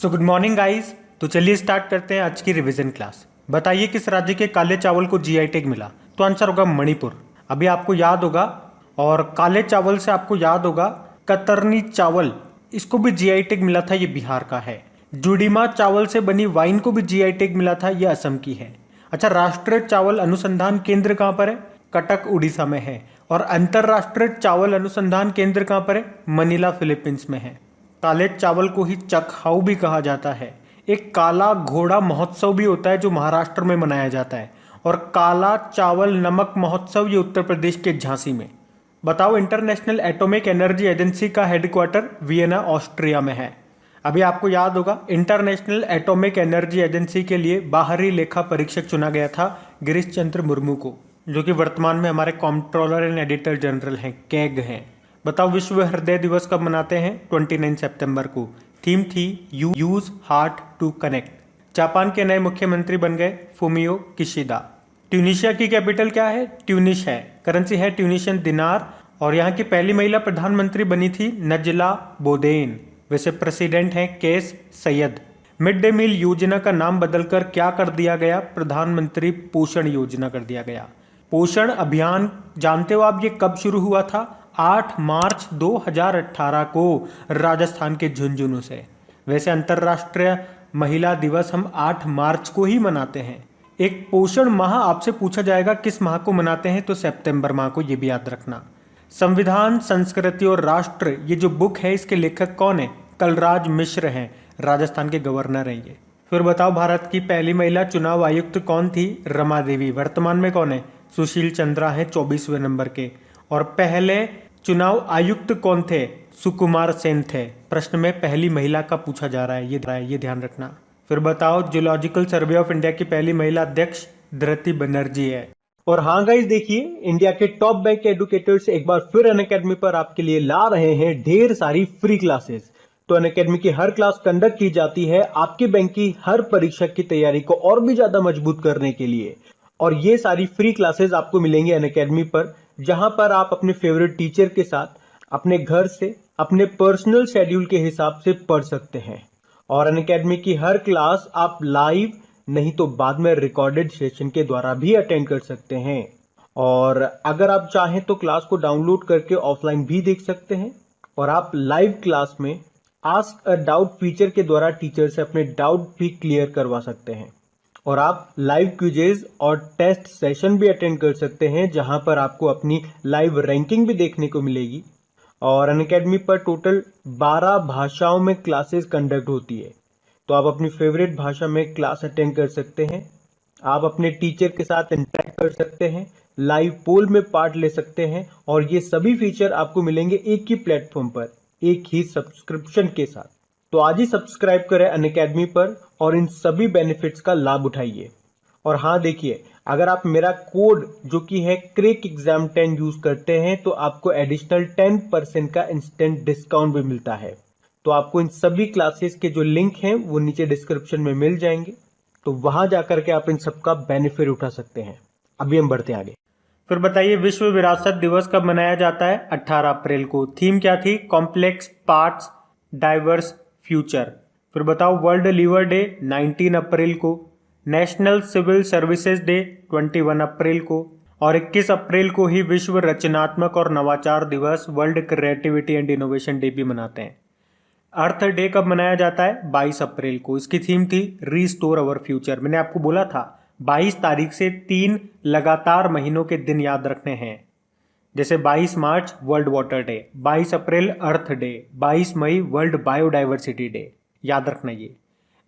So good morning guys. तो चलिए start करते हैं आज की रिवीजन क्लास। बताइए किस राज्य के काले चावल को जीआई टैग मिला? तो आंसर होगा मणिपुर। अभी आपको याद होगा, और काले चावल से आपको याद होगा कतरनी चावल, इसको भी जीआई टैग मिला था, ये बिहार का है। जुडीमा चावल से बनी वाइन को भी जीआई टैग मिला था, ये असम की है। अच्छा, राष्ट्रीय चावल अनुसंधान केंद्र कहाँ पर है? कटक उड़ीसा में है। और अंतरराष्ट्रीय चावल अनुसंधान केंद्र कहाँ पर है? मनीला फिलीपींस में है। काले चावल को ही चकहाऊ भी कहा जाता है। एक काला घोड़ा महोत्सव भी होता है जो महाराष्ट्र में मनाया जाता है। और काला चावल नमक महोत्सव ये उत्तर प्रदेश के झांसी में। बताओ, इंटरनेशनल एटॉमिक एनर्जी एजेंसी का हेडक्वार्टर वियना ऑस्ट्रिया में है। अभी आपको याद होगा, इंटरनेशनल एटॉमिक एनर्जी एजेंसी के लिए बाहरी लेखा परीक्षक चुना गया था गिरीश चंद्र मुर्मू को, जो कि वर्तमान में हमारे कंट्रोलर एंड एडिटर जनरल हैं, कैग हैं। बताओ, विश्व हृदय दिवस कब मनाते हैं? 29 सितंबर को। थीम थी use heart to connect. Japan के नए मुख्यमंत्री बन गए फुमियो किशिदा। ट्यूनीशिया की कैपिटल क्या है? ट्यूनिश है। करेंसी है ट्यूनिशियन दिनार। और यहाँ की पहली महिला प्रधानमंत्री बनी थी नजला बोदेन। वैसे प्रेसिडेंट हैं Kais Saied. Mid day meal योजना का नाम बदलकर क्या कर दिया गया? प्रधानमंत्री पोषण योजना कर दिया गया। पोषण अभियान जानते हो आप, ये कब शुरू हुआ था? 8 मार्च 2018 को राजस्थान के झुंझुनू से। वैसे अंतर्राष्ट्रीय महिला दिवस हम 8 मार्च को ही मनाते हैं। एक पोषण माह आपसे पूछा जाएगा किस माह को मनाते हैं, तो सितंबर माह को, ये भी याद रखना। संविधान, संस्कृति और राष्ट्र, ये जो बुक है इसके लेखक कौन है? कलराज मिश्र हैं, राजस्थान के गवर्नर हैं ये। फिर बताओ, भारत की पहली महिला चुनाव आयुक्त कौन थी? रमा देवी। वर्तमान में कौन है? सुशील चंद्रा है, 24वें नंबर के। और पहले चुनाव आयुक्त कौन थे? सुकुमार सेन थे। प्रश्न में पहली महिला का पूछा जा रहा है, ये ध्यान रखना। फिर बताओ, जियोलॉजिकल सर्वे ऑफ इंडिया की पहली महिला अध्यक्ष धृति बनर्जी है। और हाँ गाइस, देखिए इंडिया के टॉप बैंक एडुकेटर्स एक बार फिर अनअकैडमी पर आपके लिए ला रहे हैं ढेर सारी फ्री क्लासेस। तो अनअकैडमी की हर क्लास कंडक्ट की जाती है आपके बैंक की हर परीक्षा की तैयारी को और भी ज्यादा मजबूत करने के लिए। और ये सारी फ्री क्लासेस आपको मिलेंगे अनअकैडमी पर, जहां पर आप अपने फेवरेट टीचर के साथ अपने घर से अपने पर्सनल शेड्यूल के हिसाब से पढ़ सकते हैं। और अनअकैडमी की हर क्लास आप लाइव नहीं तो बाद में रिकॉर्डेड सेशन के द्वारा भी अटेंड कर सकते हैं। और अगर आप चाहें तो क्लास को डाउनलोड करके ऑफलाइन भी देख सकते हैं। और आप लाइव क्लास में आस्क अ डाउट फीचर के द्वारा टीचर से अपने डाउट भी क्लियर करवा सकते हैं। और आप लाइव क्विजेज और टेस्ट सेशन भी अटेंड कर सकते हैं, जहां पर आपको अपनी लाइव रैंकिंग भी देखने को मिलेगी। और अनअकैडमी पर टोटल 12 भाषाओं में क्लासेस कंडक्ट होती है, तो आप अपनी फेवरेट भाषा में क्लास अटेंड कर सकते हैं। आप अपने टीचर के साथ इंटरेक्ट कर सकते हैं, लाइव पोल में पार्ट ले सकते हैं। और ये सभी फीचर आपको मिलेंगे एक ही प्लेटफॉर्म पर, एक ही सब्सक्रिप्शन के साथ। तो आज ही सब्सक्राइब करें अनअकैडमी पर और इन सभी बेनिफिट्स का लाभ उठाइए। और हाँ देखिए, अगर आप मेरा कोड जो कि है क्रेक एग्जाम 10 यूज करते हैं तो आपको एडिशनल 10% का इंस्टेंट डिस्काउंट भी मिलता है। तो आपको इन सभी क्लासेस के जो लिंक हैं वो नीचे डिस्क्रिप्शन में मिल जाएंगे, तो वहां जाकर के आप इन सबका बेनिफिट उठा सकते हैं। अभी हम बढ़ते हैं आगे। फिर बताइए, विश्व विरासत दिवस कब मनाया जाता है? 18 अप्रैल को। थीम क्या थी? Complex parts diverse future. फिर बताओ, वर्ल्ड लीवर डे 19 अप्रैल को। नेशनल सिविल सर्विसेज डे 21 अप्रैल को। और 21 अप्रैल को ही विश्व रचनात्मक और नवाचार दिवस, world creativity and innovation day भी मनाते हैं। अर्थ डे कब मनाया जाता है? 22 अप्रैल को। इसकी थीम थी रीस्टोर अवर फ्यूचर। मैंने आपको बोला था 22 तारीख से 3 लगातार महीनों के दिन याद रखने हैं। जैसे 22 मार्च वर्ल्ड वाटर डे, 22 अप्रैल अर्थ डे, 22 मई वर्ल्ड बायोडाइवर्सिटी डे, याद रखना ये।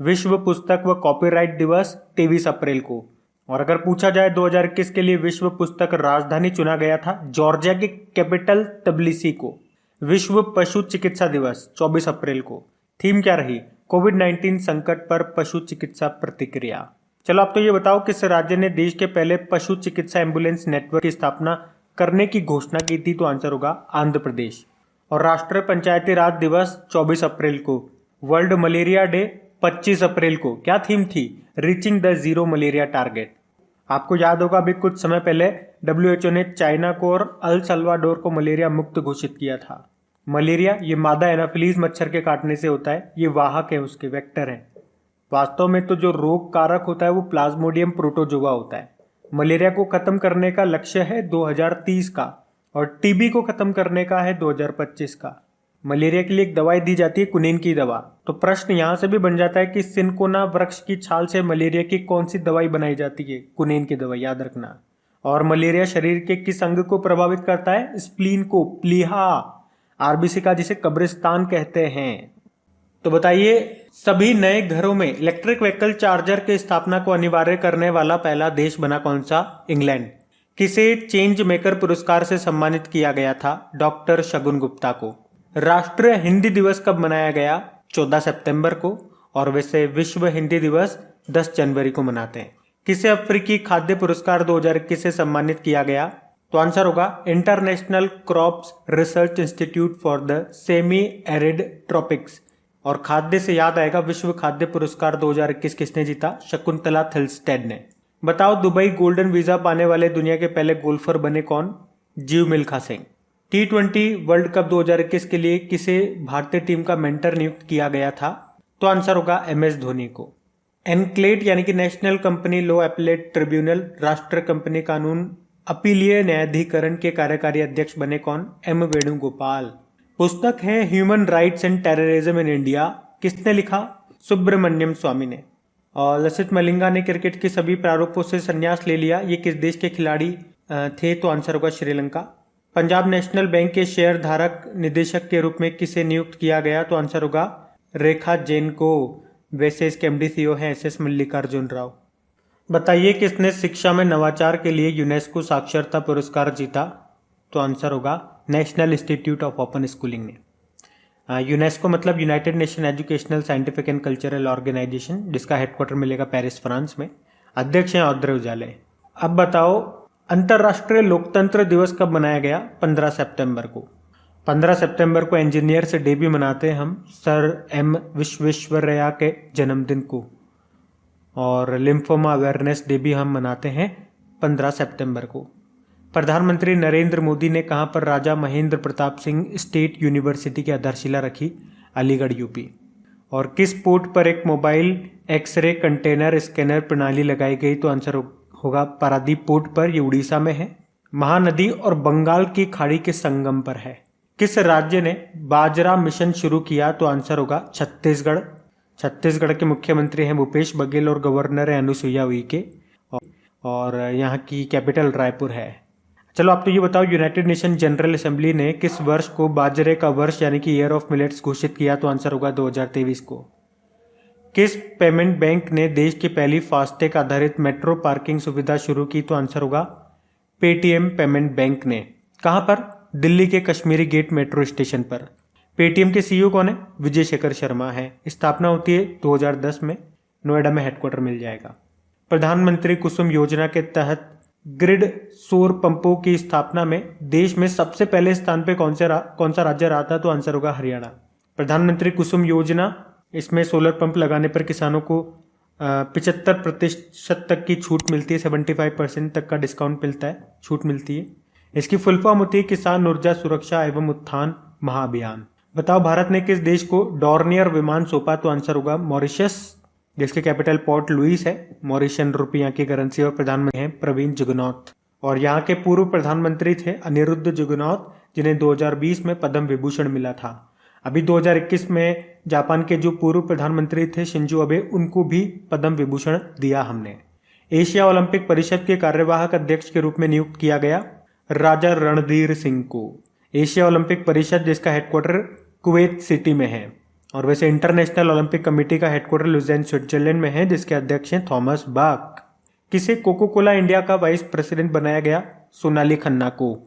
विश्व पुस्तक व कॉपीराइट दिवस 23 अप्रैल को। और अगर पूछा जाए 2021 के लिए विश्व पुस्तक राजधानी चुना गया था जॉर्जिया की कैपिटल तबिलिसी को। विश्व पशु चिकित्सा दिवस 24 अप्रैल को। थीम क्या रही? कोविड-19 संकट पर पशु चिकित्सा प्रतिक्रिया। चलो आप तो ये बताओ, किस राज्य ने देश के पहले पशु चिकित्सा एम्बुलेंस नेटवर्क की स्थापना करने की घोषणा की थी? तो आंसर होगा आंध्र प्रदेश। और राष्ट्रीय पंचायती राज दिवस 24 अप्रैल को। वर्ल्ड मलेरिया डे 25 अप्रैल को। क्या थीम थी? Reaching the zero malaria target. आपको याद होगा, अभी कुछ समय पहले WHO ने चाइना को और अल सल्वाडोर को मलेरिया मुक्त घोषित किया था। मलेरिया ये मादा एनाफिलीज मच्छर के काटने से होता है, ये वाहक है, उसके वेक्टर हैं। वास्तव में तो जो रोग कारक होता है वो प्लाज्मोडियम प्रोटोजोआ होता है। मलेरिया को खत्म करने का लक्ष्य है 2030 का और टीबी को खत्म करने का है 2025 का। मलेरिया के लिए एक दवाई दी जाती है, कुनीन की दवा। तो प्रश्न यहाँ से भी बन जाता है कि सिनकोना वृक्ष की छाल से मलेरिया की कौन सी दवाई बनाई जाती है? कुनीन की दवाई, याद रखना। और मलेरिया शरीर के किस अंग को प्रभावित करता है? स्प्लीन को, प्लीहा, आरबीसी का, जिसे कब्रिस्तान कहते हैं। तो बताइए, सभी नए घरों में इलेक्ट्रिक व्हीकल चार्जर की स्थापना को अनिवार्य करने वाला पहला देश बना कौन सा? इंग्लैंड। किसे चेंज मेकर पुरस्कार से सम्मानित किया गया था? डॉक्टर शगुन गुप्ता को। राष्ट्रीय हिंदी दिवस कब मनाया गया? 14 सितंबर को। और वैसे विश्व हिंदी दिवस 10 जनवरी को मनाते हैं। किसे अफ्रीकी खाद्य पुरस्कार 2021 से सम्मानित किया गया? तो आंसर होगा international crops research institute for the semi arid tropics. और खाद्य से याद आएगा, विश्व खाद्य पुरस्कार 2021 किसने जीता? शकुंतला थिल्स्टेड ने। बताओ, दुबई गोल्डन वीजा पाने वाले दुनिया के पहले गोल्फर बने कौन? जीव Milkha Singh. T20 world cup 2021 के लिए किसे भारतीय टीम का मेंटर नियुक्त किया गया था? तो आंसर होगा MS धोनी को। एनक्लेट यानी कि national company law appellate tribunal, राष्ट्रीय कंपनी कानून अपीलीय न्यायाधिकरण के कार्यकारी अध्यक्ष बने कौन? M वेणुगोपाल। पुस्तक है human rights and terrorism in India, किसने लिखा? सुब्रमण्यम स्वामी ने। और लसित मलिंगा ने क्रिकेट के सभी प्रारूपों से संन्यास ले लिया, ये किस देश के खिलाड़ी थे? तो आंसर होगा श्रीलंका। पंजाब नेशनल बैंक के शेयर धारक निदेशक के रूप में किसे नियुक्त किया गया? तो आंसर होगा रेखा जैन को। वैसे इसके MD CEO हैं SS मल्लिकार्जुन राव। बताइए, किसने शिक्षा में नवाचार के लिए यूनेस्को साक्षरता पुरस्कार जीता? तो आंसर होगा National Institute of Open Schooling ने। यूनेस्को मतलब United Nation Educational Scientific and Cultural Organisation, जिसका हेडक्वार्टर मिलेगा पेरिस फ्रांस में। अध्यक्ष हैं ऑड्रे उजाले। अब बताओ, अंतर्राष्ट्रीय लोकतंत्र दिवस कब मनाया गया? 15 सितंबर को। 15 सितंबर को इंजीनियर्स डे भी मनाते हैं हम, सर M विश्वेश्वरैया के जन्मदिन को। और लिम्फोमा अवेयरनेस डे भी हम मनाते हैं 15 सितंबर को। प्रधानमंत्री नरेंद्र मोदी ने कहां पर राजा महेंद्र प्रताप सिंह स्टेट यूनिवर्सिटी की आधारशिला रखी? अलीगढ़ UP। और किस पोर्ट पर एक मोबाइल एक्सरे कंटेनर स्कैनर प्रणाली लगाई गई? तो आंसर होगा पारादीप पोर्ट पर, ये उड़ीसा में है। महानदी और बंगाल की खाड़ी के संगम पर है। किस राज्य ने बाजरा मिशन शुरू किया? तो आंसर होगा छत्तीसगढ़। छत्तीसगढ़ के मुख्यमंत्री हैं भूपेश बघेल और गवर्नर है अनुसुईया उइके। और यहाँ की कैपिटल रायपुर है। चलो आप तो ये बताओ, यूनाइटेड नेशन जनरल असेंबली ने किस वर्ष को बाजरे का वर्ष यानी कि ईयर ऑफ मिलेट्स घोषित किया? तो आंसर होगा 2023 को। किस पेमेंट बैंक ने देश की पहली फास्टैग आधारित मेट्रो पार्किंग सुविधा शुरू की? तो आंसर होगा पेटीएम पेमेंट बैंक ने। कहां पर? दिल्ली के कश्मीरी गेट मेट्रो स्टेशन पर। पेटीएम के CEO कौन है? विजय शेखर शर्मा है। स्थापना होती है 2010 में, नोएडा में हेडक्वार्टर मिल जाएगा। प्रधानमंत्री कुसुम योजना के तहत ग्रिड सौर पंपों की स्थापना में देश में सबसे पहले स्थान पे कौन सा राज्य रहा था? तो आंसर होगा हरियाणा। प्रधानमंत्री कुसुम योजना, इसमें सोलर पंप लगाने पर किसानों को 75% तक की छूट मिलती है, 75% तक का डिस्काउंट मिलता है, छूट मिलती है। इसकी फुल फॉर्म होती है किसान ऊर्जा सुरक्षा एवं उत्थान महाअभियान। बताओ, भारत ने किस देश को डॉर्नियर विमान सौंपा? तो आंसर होगा मॉरिशस, जिसके कैपिटल पोर्ट लुइस है। मॉरिशियन रुपये यहाँ की करेंसी। और प्रधानमंत्री हैं प्रवीण जुगनौथ। और यहाँ के पूर्व प्रधानमंत्री थे अनिरुद्ध जुगनौथ, जिन्हें 2020 में पद्म विभूषण मिला था। अभी 2021 में जापान के जो पूर्व प्रधानमंत्री थे शिंजो अबे, उनको भी पद्म विभूषण दिया हमने। एशिया ओलंपिक परिषद के कार्यवाहक अध्यक्ष के रूप में नियुक्त किया गया राजा रणधीर सिंह को। एशिया ओलंपिक परिषद, जिसका हेडक्वार्टर कुवैत सिटी में है। और वैसे इंटरनेशनल ओलंपिक कमेटी का हेडक्वार्टर लुज़ेन स्विट्जरलैंड में है, जिसके अध्यक्ष हैं थॉमस बाक। किसे कोको कोला इंडिया का वाइस प्रेसिडेंट बनाया गया? सोनाली खन्ना को।